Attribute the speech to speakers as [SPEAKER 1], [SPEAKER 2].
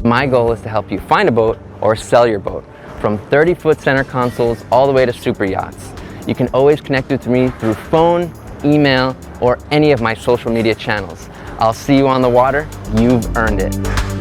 [SPEAKER 1] My goal is to help you find a boat or sell your boat, from 30-foot center consoles all the way to super yachts. You can always connect with me through phone, email, or any of my social media channels. I'll see you on the water. You've earned it.